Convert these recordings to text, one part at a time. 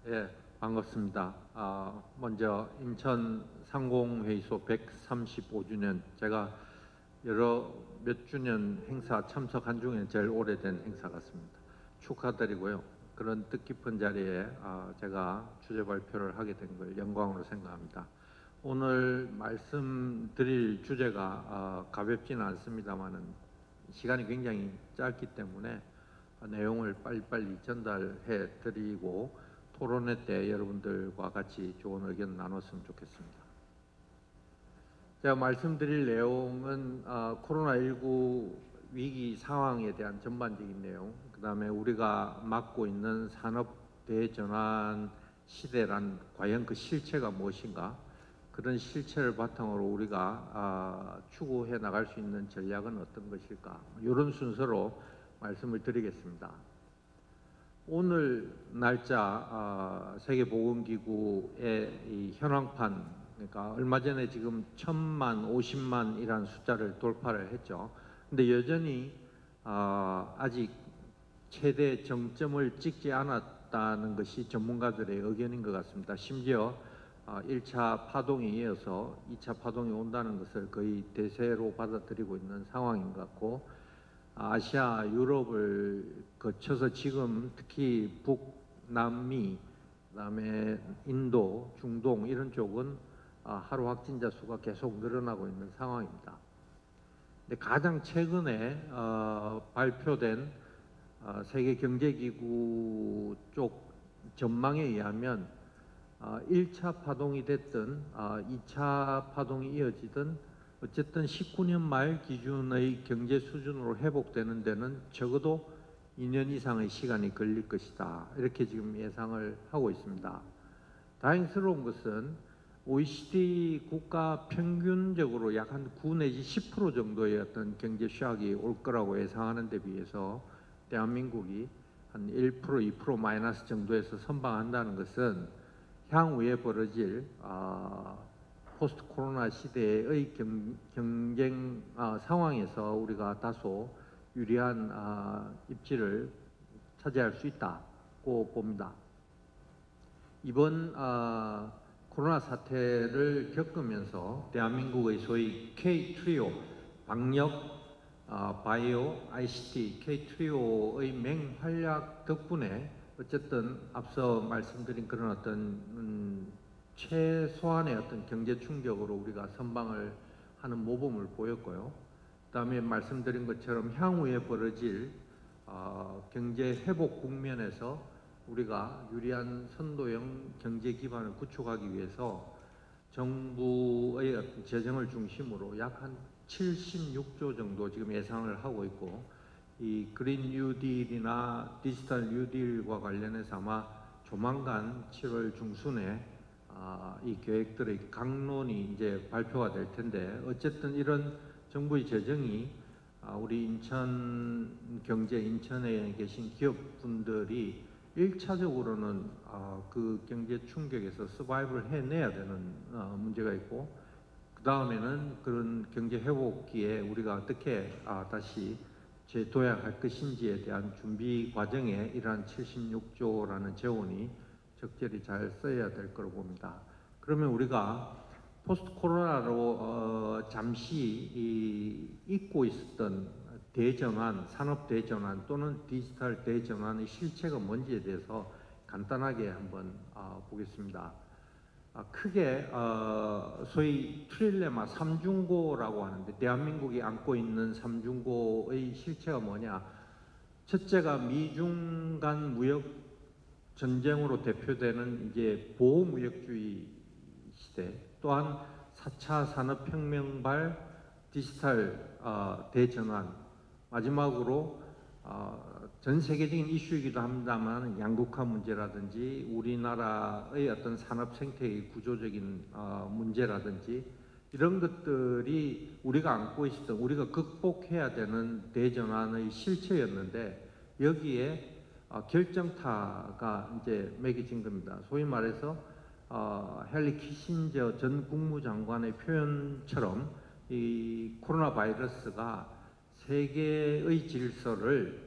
예, 반갑습니다. 먼저 인천 상공회의소 135주년, 제가 여러 몇 주년 행사 참석한 중에 제일 오래된 행사 같습니다. 축하드리고요. 그런 뜻깊은 자리에 제가 주제 발표를 하게 된 걸 영광으로 생각합니다. 오늘 말씀드릴 주제가 가볍지는 않습니다만은 시간이 굉장히 짧기 때문에 내용을 빨리빨리 전달해 드리고 토론회 때 여러분들과 같이 좋은 의견 나눴으면 좋겠습니다. 제가 말씀드릴 내용은 코로나19 위기 상황에 대한 전반적인 내용, 그 다음에 우리가 맞고 있는 산업 대전환 시대란 과연 그 실체가 무엇인가, 그런 실체를 바탕으로 우리가 추구해 나갈 수 있는 전략은 어떤 것일까, 이런 순서로 말씀을 드리겠습니다. 오늘 날짜 세계보건기구의 이 현황판, 그러니까 얼마 전에 지금 1000만, 50만이라는 숫자를 돌파를 했죠. 근데 여전히 아직 최대 정점을 찍지 않았다는 것이 전문가들의 의견인 것 같습니다. 심지어 1차 파동에 이어서 2차 파동이 온다는 것을 거의 대세로 받아들이고 있는 상황인 것 같고, 아시아, 유럽을 거쳐서 지금 특히 북남미, 그다음에 인도, 중동 이런 쪽은 하루 확진자 수가 계속 늘어나고 있는 상황입니다. 근데 가장 최근에 발표된 세계경제기구 쪽 전망에 의하면 1차 파동이 됐든 2차 파동이 이어지든 어쨌든 19년 말 기준의 경제 수준으로 회복되는 데는 적어도 2년 이상의 시간이 걸릴 것이다, 이렇게 지금 예상을 하고 있습니다. 다행스러운 것은 OECD 국가 평균적으로 약 한 9 내지 10% 정도의 어떤 경제 샥이 올 거라고 예상하는 데 비해서 대한민국이 한 1%, 2% 마이너스 정도에서 선방한다는 것은 향후에 벌어질 포스트 코로나 시대의 경쟁 상황에서 우리가 다소 유리한 입지를 차지할 수 있다고 봅니다. 이번 코로나 사태를 겪으면서 대한민국의 소위 K-트리오, 방역, 바이오, ICT, K-트리오의 맹활약 덕분에 어쨌든 앞서 말씀드린 그런 어떤 최소한의 어떤 경제 충격으로 우리가 선방을 하는 모범을 보였고요. 그다음에 말씀드린 것처럼 향후에 벌어질 경제 회복 국면에서 우리가 유리한 선도형 경제 기반을 구축하기 위해서 정부의 어떤 재정을 중심으로 약 한 76조 정도 지금 예상을 하고 있고, 이 그린 뉴딜이나 디지털 뉴딜과 관련해서 아마 조만간 7월 중순에 이 계획들의 강론이 이제 발표가 될 텐데, 어쨌든 이런 정부의 재정이 우리 인천 경제, 인천에 계신 기업분들이 1차적으로는 그 경제 충격에서 서바이브를 해내야 되는 문제가 있고, 그 다음에는 그런 경제 회복기에 우리가 어떻게 다시 재도약할 것인지에 대한 준비 과정에 이러한 76조라는 재원이 적절히 잘 써야 될 거로 봅니다. 그러면 우리가 포스트 코로나로 잠시 잊고 있었던 대전환, 산업 대전환 또는 디지털 대전환의 실체가 뭔지에 대해서 간단하게 한번 보겠습니다. 크게 소위 트릴레마 3중고라고 하는데, 대한민국이 안고 있는 3중고의 실체가 뭐냐? 첫째가 미중 간 무역 전쟁으로 대표되는 이제 보호무역주의 시대, 또한 4차 산업혁명발 디지털 대전환, 마지막으로 전 세계적인 이슈이기도 합니다만 양극화 문제라든지 우리나라의 어떤 산업 생태의 구조적인 문제라든지 이런 것들이 우리가 안고 있었던, 우리가 극복해야 되는 대전환의 실체였는데, 여기에 결정타가 이제 매겨진 겁니다. 소위 말해서 헨리 키신저 전 국무장관의 표현처럼 이 코로나 바이러스가 세계의 질서를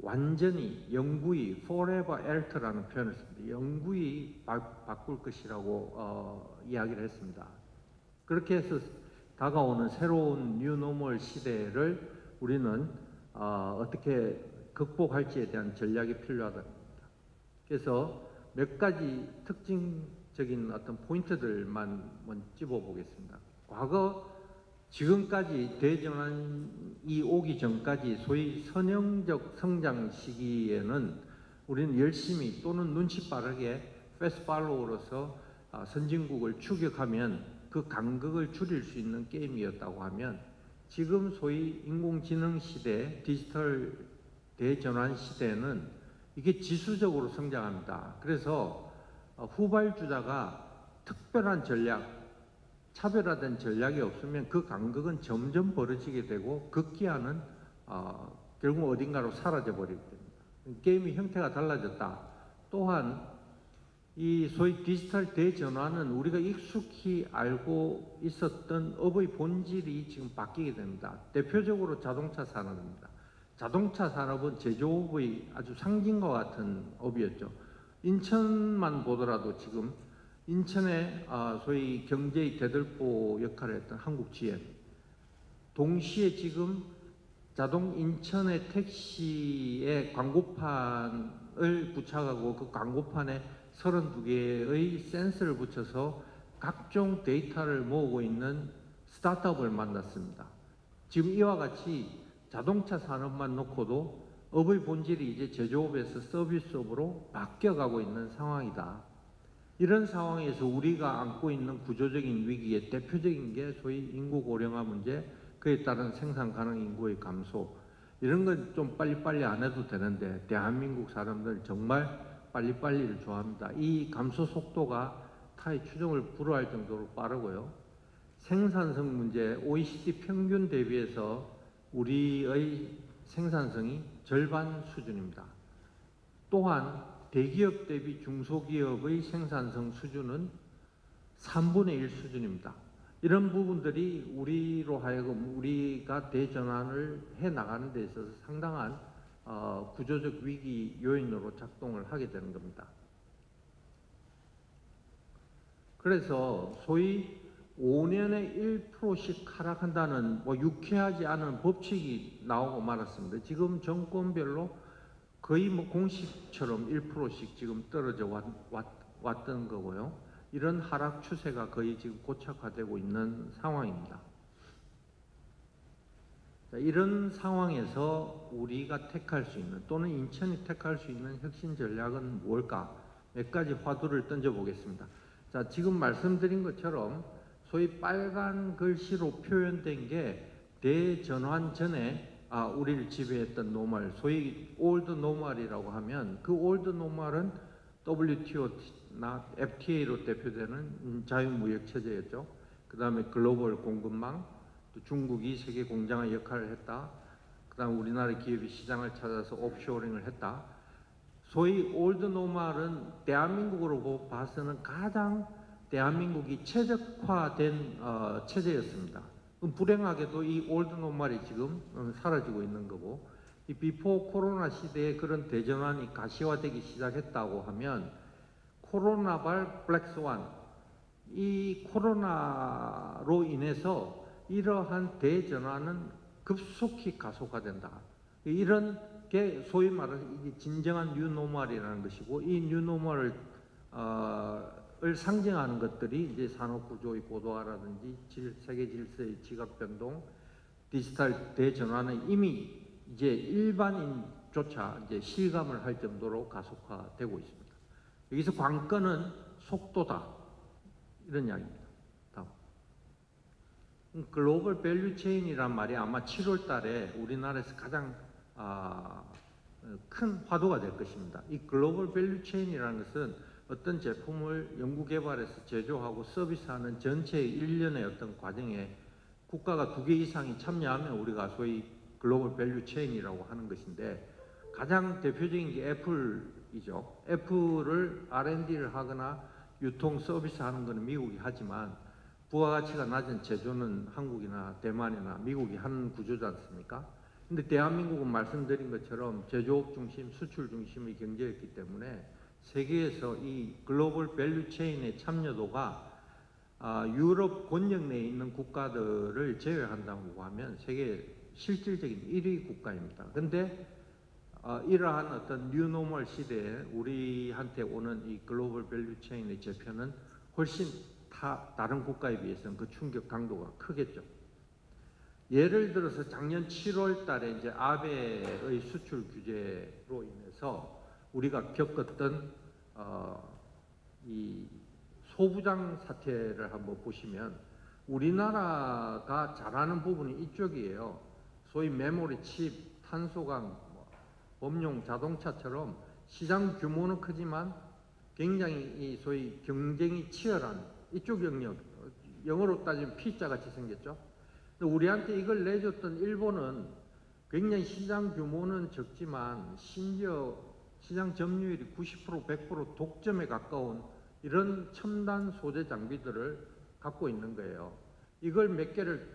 완전히 영구히 forever alter라는 표현을 씁니다. 영구히 바꿀 것이라고 이야기를 했습니다. 그렇게 해서 다가오는 새로운 뉴 노멀 시대를 우리는 어떻게 극복할지에 대한 전략이 필요하다는 겁니다. 그래서 몇 가지 특징적인 어떤 포인트들만 먼저 짚어보겠습니다. 과거 지금까지 대전환이 오기 전까지 소위 선형적 성장 시기에는 우리는 열심히 또는 눈치 빠르게 패스트 팔로우로서 선진국을 추격하면 그 간극을 줄일 수 있는 게임이었다고 하면, 지금 소위 인공지능 시대, 디지털 대전환 시대에는 이게 지수적으로 성장합니다. 그래서 후발주자가 특별한 전략, 차별화된 전략이 없으면 그 간극은 점점 벌어지게 되고 극기화는 결국 어딘가로 사라져 버리게 됩니다. 게임의 형태가 달라졌다. 또한 이 소위 디지털 대전환은 우리가 익숙히 알고 있었던 업의 본질이 지금 바뀌게 됩니다. 대표적으로 자동차 산업입니다. 자동차 산업은 제조업의 아주 상징과 같은 업이었죠. 인천만 보더라도 지금 인천의 소위 경제의 대들보 역할을 했던 한국 GM, 동시에 지금 인천의 택시의 광고판을 부착하고 그 광고판에 32개의 센서를 붙여서 각종 데이터를 모으고 있는 스타트업을 만났습니다. 지금 이와 같이 자동차 산업만 놓고도 업의 본질이 이제 제조업에서 서비스업으로 바뀌어가고 있는 상황이다. 이런 상황에서 우리가 안고 있는 구조적인 위기의 대표적인 게 소위 인구 고령화 문제, 그에 따른 생산 가능 인구의 감소, 이런 건 좀 빨리빨리 안 해도 되는데 대한민국 사람들 정말 빨리빨리를 좋아합니다. 이 감소 속도가 타의 추정을 불허할 정도로 빠르고요. 생산성 문제, OECD 평균 대비해서 우리의 생산성이 절반 수준입니다. 또한 대기업 대비 중소기업의 생산성 수준은 3분의 1 수준입니다. 이런 부분들이 우리로 하여금 우리가 대전환을 해나가는 데 있어서 상당한 구조적 위기 요인으로 작동을 하게 되는 겁니다. 그래서 소위 5년에 1%씩 하락한다는 유쾌하지 않은 법칙이 나오고 말았습니다. 지금 정권별로 거의 공식처럼 1%씩 지금 떨어져 왔던 거고요. 이런 하락 추세가 거의 지금 고착화되고 있는 상황입니다. 자, 이런 상황에서 우리가 택할 수 있는, 또는 인천이 택할 수 있는 혁신 전략은 무엇일까? 몇 가지 화두를 던져보겠습니다. 자, 지금 말씀드린 것처럼 소위 빨간 글씨로 표현된 게 대전환 전에 우리를 지배했던 노멀, 소위 올드 노멀이라고 하면, 그 올드 노멀은 WTO나 FTA로 대표되는 자유무역 체제였죠. 그 다음에 글로벌 공급망, 또 중국이 세계 공장의 역할을 했다. 그 다음 우리나라 기업이 시장을 찾아서 옵쇼링을 했다. 소위 올드 노멀은 대한민국으로 봐서는 가장 대한민국이 최적화된 체제였습니다. 불행하게도 이 올드 노멀이 지금 사라지고 있는 거고, 이 비포 코로나 시대에 그런 대전환이 가시화되기 시작했다고 하면 코로나발 블랙스완, 이 코로나로 인해서 이러한 대전환은 급속히 가속화된다. 이런 게 소위 말해서 이게 진정한 뉴노멀이라는 것이고, 이 뉴노멀을 상징하는 것들이 이제 산업구조의 고도화라든지 세계 질서의 지각 변동, 디지털 대전환은 이미 이제 일반인조차 이제 실감을 할 정도로 가속화되고 있습니다. 여기서 관건은 속도다, 이런 이야기입니다. 다음. 글로벌 밸류 체인이란 말이 아마 7월 달에 우리나라에서 가장 큰 화두가 될 것입니다. 이 글로벌 밸류 체인이라는 것은 어떤 제품을 연구개발해서 제조하고 서비스하는 전체의 일련의 어떤 과정에 국가가 2개 이상이 참여하면 우리가 소위 글로벌 밸류 체인이라고 하는 것인데, 가장 대표적인 게 애플이죠. 애플을 R&D를 하거나 유통 서비스하는 것은 미국이 하지만 부가가치가 낮은 제조는 한국이나 대만이나 미국이 하는 구조지 않습니까? 근데 대한민국은 말씀드린 것처럼 제조업 중심, 수출 중심의 경제였기 때문에 세계에서 이 글로벌 밸류 체인의 참여도가 유럽 권역 내에 있는 국가들을 제외한다고 하면 세계 실질적인 1위 국가입니다. 근데 이러한 어떤 뉴노멀 시대에 우리한테 오는 이 글로벌 밸류 체인의 재편은 훨씬 다른 국가에 비해서는 그 충격 강도가 크겠죠. 예를 들어서 작년 7월 달에 이제 아베의 수출 규제로 인해서 우리가 겪었던 이 소부장 사태를 한번 보시면 우리나라가 잘하는 부분이 이쪽이에요. 소위 메모리 칩, 탄소광, 범용 자동차처럼 시장 규모는 크지만 굉장히 이 소위 경쟁이 치열한 이쪽 영역, 영어로 따지면 P자 같이 생겼죠. 우리한테 이걸 내줬던 일본은 굉장히 시장 규모는 적지만 심지어 시장 점유율이 90%, 100% 독점에 가까운 이런 첨단 소재 장비들을 갖고 있는 거예요. 이걸 몇 개를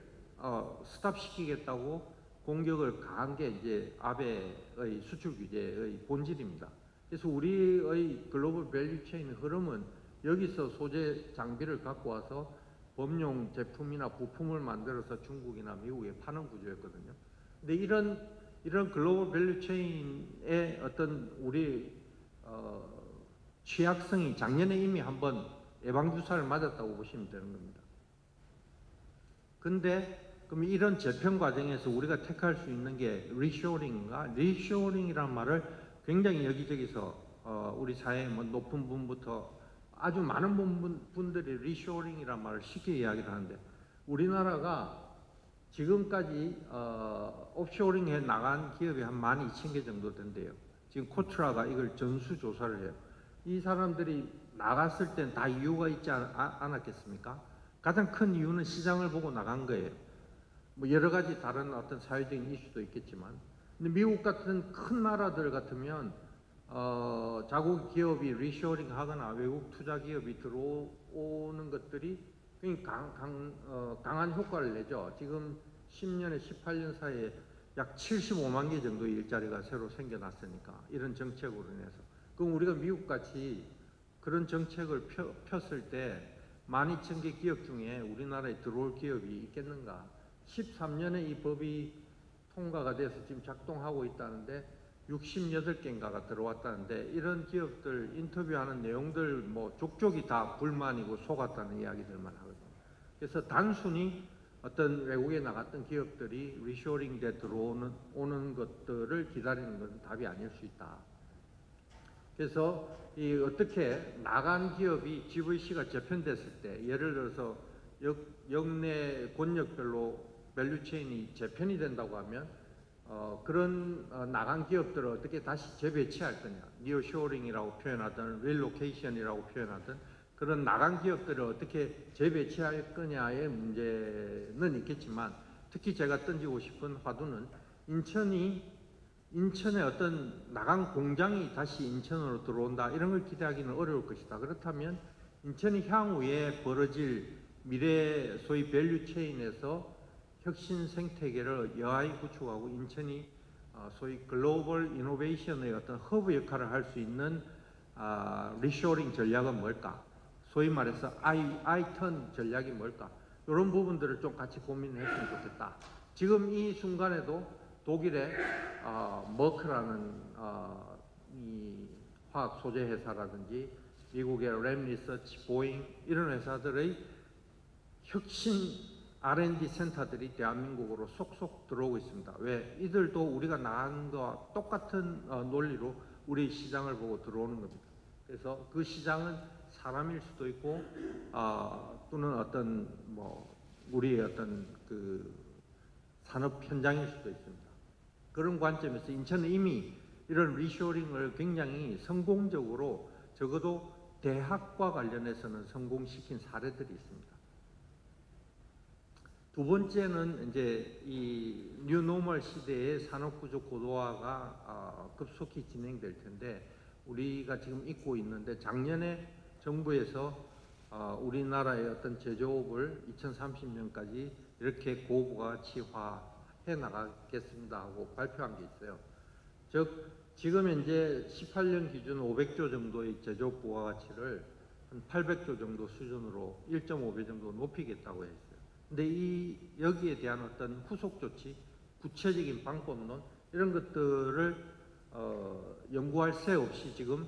스탑시키겠다고 공격을 가한 게 이제 아베의 수출 규제의 본질입니다. 그래서 우리의 글로벌 밸류 체인의 흐름은 여기서 소재 장비를 갖고 와서 범용 제품이나 부품을 만들어서 중국이나 미국에 파는 구조였거든요. 근데 이런 글로벌 밸류 체인의 어떤 우리 취약성이 작년에 이미 한번 예방주사를 맞았다고 보시면 되는 겁니다. 근데 그럼 이런 재편 과정에서 우리가 택할 수 있는 게 리쇼링인가? 리쇼링이란 말을 굉장히 여기저기서 우리 사회의 높은 분부터 아주 많은 분들이 리쇼링이란 말을 쉽게 이야기를 하는데 우리나라가 지금까지 옵쇼링에 나간 기업이 한 12,000개 정도 된대요. 지금 코트라가 이걸 전수조사를 해요. 이 사람들이 나갔을 땐 다 이유가 있지 않았겠습니까? 가장 큰 이유는 시장을 보고 나간 거예요. 뭐 여러 가지 다른 어떤 사회적인 이슈도 있겠지만, 근데 미국 같은 큰 나라들 같으면 자국 기업이 리쇼링 하거나 외국 투자 기업이 들어오는 것들이 굉장히 강한 효과를 내죠. 지금 10년에 18년 사이에 약 75만 개 정도의 일자리가 새로 생겨났으니까 이런 정책으로 인해서. 그럼 우리가 미국같이 그런 정책을 폈을 때 12,000개 기업 중에 우리나라에 들어올 기업이 있겠는가? 13년에 이 법이 통과가 돼서 지금 작동하고 있다는데 68개인가가 들어왔다는데 이런 기업들 인터뷰하는 내용들 뭐 족족이 다 불만이고 속았다는 이야기들만 하거든요. 그래서 단순히 어떤 외국에 나갔던 기업들이 리쇼링 돼 오는 것들을 기다리는 건 답이 아닐 수 있다. 그래서 이 어떻게 나간 기업이 GVC가 재편됐을 때 예를 들어서 역내 권역별로 밸류체인이 재편이 된다고 하면 그런 나간 기업들을 어떻게 다시 재배치할 거냐, 니어쇼링이라고 표현하든 릴로케이션이라고 표현하든 그런 나간 기업들을 어떻게 재배치할 거냐의 문제는 있겠지만 특히 제가 던지고 싶은 화두는 인천에 어떤 나간 공장이 다시 인천으로 들어온다 이런 걸 기대하기는 어려울 것이다. 그렇다면 인천이 향후에 벌어질 미래 소위 밸류 체인에서 혁신 생태계를 여하히 구축하고 인천이 소위 글로벌 이노베이션의 어떤 허브 역할을 할 수 있는 리쇼링 전략은 뭘까? 소위 말해서 아이턴 전략이 뭘까? 이런 부분들을 좀 같이 고민했으면 좋겠다. 지금 이 순간에도 독일의 머크라는 이 화학 소재 회사라든지 미국의 램 리서치, 보잉 이런 회사들의 혁신 R&D 센터들이 대한민국으로 속속 들어오고 있습니다. 왜? 이들도 우리가 나간 것과 똑같은 논리로 우리 시장을 보고 들어오는 겁니다. 그래서 그 시장은 사람일 수도 있고 또는 어떤 뭐 우리의 어떤 그 산업 현장일 수도 있습니다. 그런 관점에서 인천은 이미 이런 리쇼링을 굉장히 성공적으로 적어도 대학과 관련해서는 성공시킨 사례들이 있습니다. 두 번째는 이제 이 뉴노멀 시대의 산업구조 고도화가 급속히 진행될 텐데 우리가 지금 잊고 있는데 작년에 정부에서 우리나라의 어떤 제조업을 2030년까지 이렇게 고부가치화해 해 나가겠습니다 하고 발표한 게 있어요. 즉 지금 현재 18년 기준 500조 정도의 제조 부가가치를 한 800조 정도 수준으로 1.5배 정도 높이겠다고 했어요. 근데 여기에 대한 어떤 후속 조치, 구체적인 방법론 이런 것들을 연구할 새 없이 지금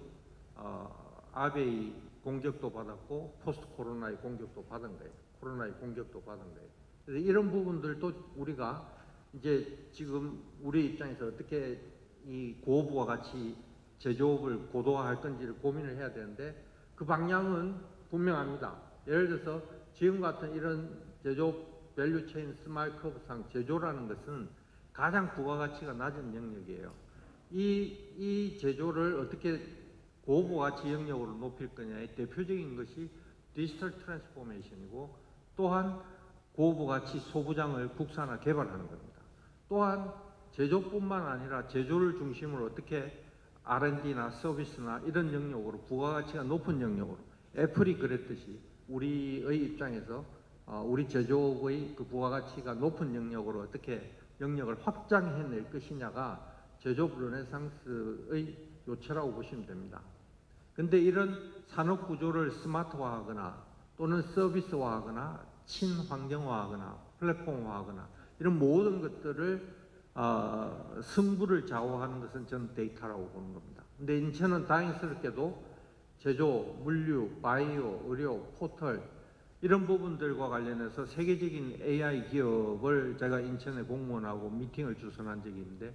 아베의 공격도 받았고 포스트 코로나의 공격도 받은 거예요. 코로나의 공격도 받은 거예요. 그래서 이런 부분들도 우리가 이제 지금 우리 입장에서 어떻게 이 고부가가치 제조업을 고도화할 건지를 고민을 해야 되는데 그 방향은 분명합니다. 예를 들어서 지금 같은 이런 제조업 밸류체인 스마일 커브상 제조라는 것은 가장 부가가치가 낮은 영역이에요. 이 제조를 어떻게 고부가치 영역으로 높일 거냐의 대표적인 것이 디지털 트랜스포메이션이고 또한 고부가치 소부장을 국산화 개발하는 겁니다. 또한 제조뿐만 아니라 제조를 중심으로 어떻게 R&D나 서비스나 이런 영역으로 부가가치가 높은 영역으로 애플이 그랬듯이 우리의 입장에서 우리 제조업의 그 부가가치가 높은 영역으로 어떻게 영역을 확장해낼 것이냐가 제조업 르네상스의 요체라고 보시면 됩니다. 근데 이런 산업 구조를 스마트화하거나 또는 서비스화하거나 친환경화하거나 플랫폼화하거나 이런 모든 것들을 승부를 좌우하는 것은 저는 데이터라고 보는 겁니다. 근데 인천은 다행스럽게도 제조, 물류, 바이오, 의료, 포털 이런 부분들과 관련해서 세계적인 AI 기업을 제가 인천에 공무원하고 미팅을 주선한 적이 있는데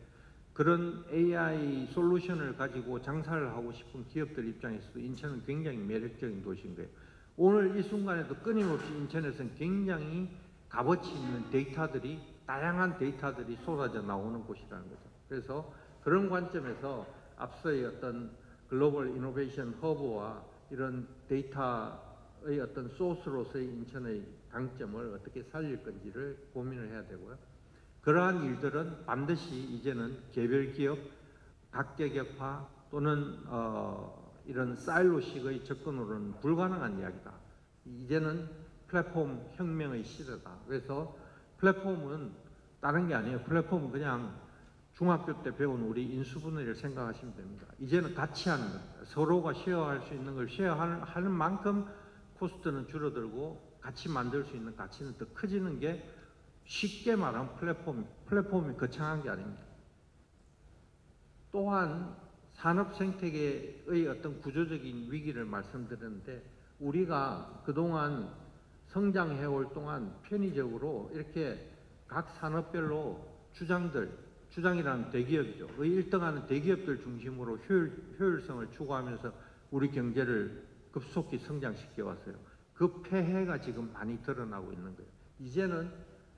그런 AI 솔루션을 가지고 장사를 하고 싶은 기업들 입장에서도 인천은 굉장히 매력적인 도시인 거예요. 오늘 이 순간에도 끊임없이 인천에서는 굉장히 값어치 있는 데이터들이 다양한 데이터들이 쏟아져 나오는 곳이라는 거죠. 그래서 그런 관점에서 앞서의 어떤 글로벌 이노베이션 허브와 이런 데이터의 어떤 소스로서의 인천의 강점을 어떻게 살릴 건지를 고민을 해야 되고요. 그러한 일들은 반드시 이제는 개별 기업, 각계격파 또는 이런 사일로식의 접근으로는 불가능한 이야기다. 이제는 플랫폼 혁명의 시대다. 그래서 플랫폼은 다른 게 아니에요. 플랫폼은 그냥 중학교 때 배운 우리 인수분해를 생각하시면 됩니다. 이제는 같이 하는 겁니다. 서로가 쉐어할 수 있는 걸 쉐어하는 만큼 코스트는 줄어들고 같이 만들 수 있는 가치는 더 커지는 게 쉽게 말하면 플랫폼이 거창한 게 아닙니다. 또한 산업 생태계의 어떤 구조적인 위기를 말씀드렸는데 우리가 그동안 성장해올 동안 편의적으로 이렇게 각 산업별로 주장이라는 대기업이죠. 1등하는 대기업들 중심으로 효율성을 추구하면서 우리 경제를 급속히 성장시켜 왔어요. 그 폐해가 지금 많이 드러나고 있는 거예요. 이제는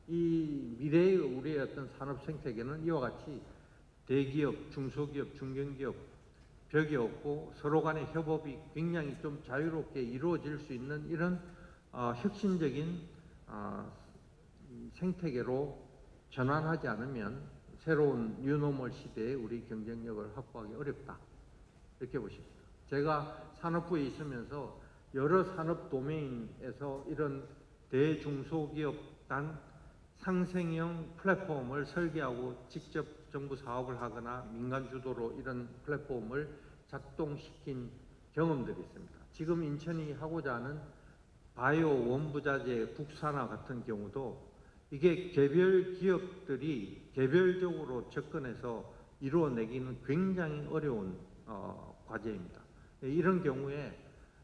이 미래의 우리의 어떤 산업 생태계는 이와 같이 대기업, 중소기업, 중견기업 벽이 없고 서로 간의 협업이 굉장히 좀 자유롭게 이루어질 수 있는 이런 혁신적인 생태계로 전환하지 않으면 새로운 뉴노멀 시대에 우리 경쟁력을 확보하기 어렵다. 이렇게 보십니다. 제가 산업부에 있으면서 여러 산업 도메인에서 이런 대중소기업 간 상생형 플랫폼을 설계하고 직접 정부 사업을 하거나 민간 주도로 이런 플랫폼을 작동시킨 경험들이 있습니다. 지금 인천이 하고자 하는 바이오 원부자재 국산화 같은 경우도 이게 개별 기업들이 개별적으로 접근해서 이루어내기는 굉장히 어려운 과제입니다. 이런 경우에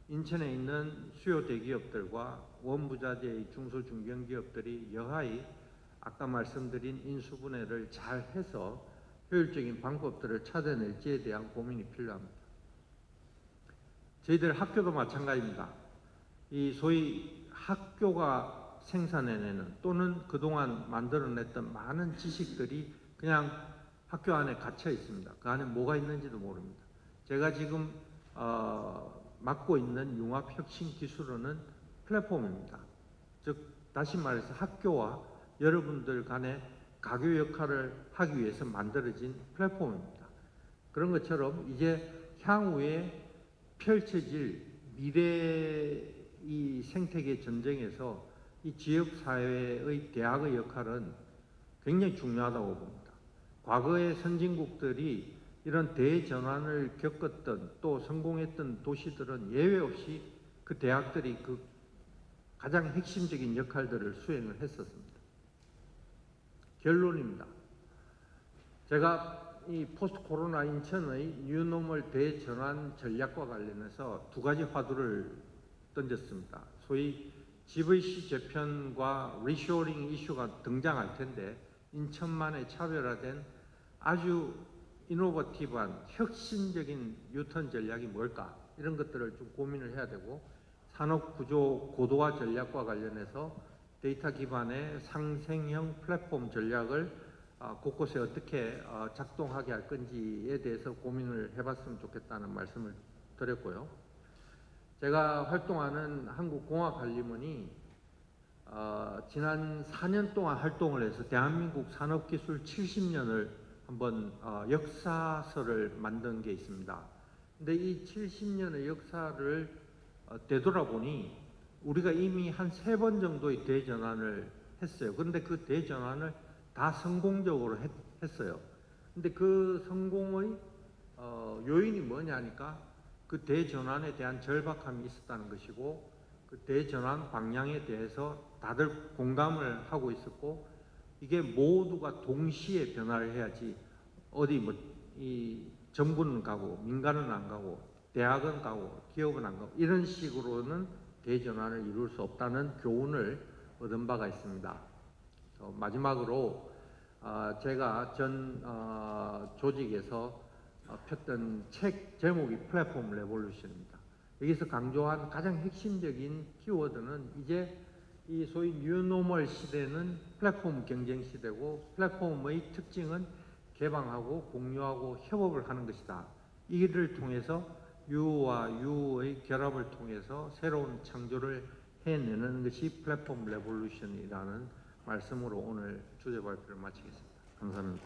인천에 있는 수요 대기업들과 원부자재의 중소 중견기업들이 여하이 아까 말씀드린 인수분해를 잘 해서 효율적인 방법들을 찾아낼지에 대한 고민이 필요합니다. 저희들 학교도 마찬가지입니다. 이 소위 학교가 생산해내는 또는 그동안 만들어냈던 많은 지식들이 그냥 학교 안에 갇혀 있습니다. 그 안에 뭐가 있는지도 모릅니다. 제가 지금 맡고 있는 융합혁신기술원은 플랫폼입니다. 즉 다시 말해서 학교와 여러분들 간의 가교 역할을 하기 위해서 만들어진 플랫폼입니다. 그런 것처럼 이제 향후에 펼쳐질 미래 이 생태계 전쟁에서 이 지역사회의 대학의 역할은 굉장히 중요하다고 봅니다. 과거의 선진국들이 이런 대전환을 겪었던 또 성공했던 도시들은 예외 없이 그 대학들이 그 가장 핵심적인 역할들을 수행을 했었습니다. 결론입니다. 제가 이 포스트 코로나 인천의 뉴노멀 대전환 전략과 관련해서 두 가지 화두를 던졌습니다. 소위 GVC 재편과 리쇼링 이슈가 등장할 텐데 인천만의 차별화된 아주 이노버티브한 혁신적인 유턴 전략이 뭘까? 이런 것들을 좀 고민을 해야 되고 산업구조 고도화 전략과 관련해서 데이터 기반의 상생형 플랫폼 전략을 곳곳에 어떻게 작동하게 할 건지에 대해서 고민을 해봤으면 좋겠다는 말씀을 드렸고요. 제가 활동하는 한국공학관리원이 지난 4년 동안 활동을 해서 대한민국 산업기술 70년을 한번 역사서를 만든 게 있습니다. 근데 이 70년의 역사를 되돌아보니 우리가 이미 한 3번 정도의 대전환을 했어요. 그런데 그 대전환을 다 성공적으로 했어요. 근데 그 성공의 요인이 뭐냐니까 그 대전환에 대한 절박함이 있었다는 것이고 그 대전환 방향에 대해서 다들 공감을 하고 있었고 이게 모두가 동시에 변화를 해야지 어디 뭐 이 정부는 가고 민간은 안 가고 대학은 가고 기업은 안 가고 이런 식으로는 대전환을 이룰 수 없다는 교훈을 얻은 바가 있습니다. 마지막으로 제가 전 조직에서 폈던 책 제목이 플랫폼 레볼루션입니다. 여기서 강조한 가장 핵심적인 키워드는 이제 이 소위 뉴노멀 시대는 플랫폼 경쟁 시대고 플랫폼의 특징은 개방하고 공유하고 협업을 하는 것이다. 이를 통해서 유와 유의 결합을 통해서 새로운 창조를 해내는 것이 플랫폼 레볼루션이라는 말씀으로 오늘 주제 발표를 마치겠습니다. 감사합니다.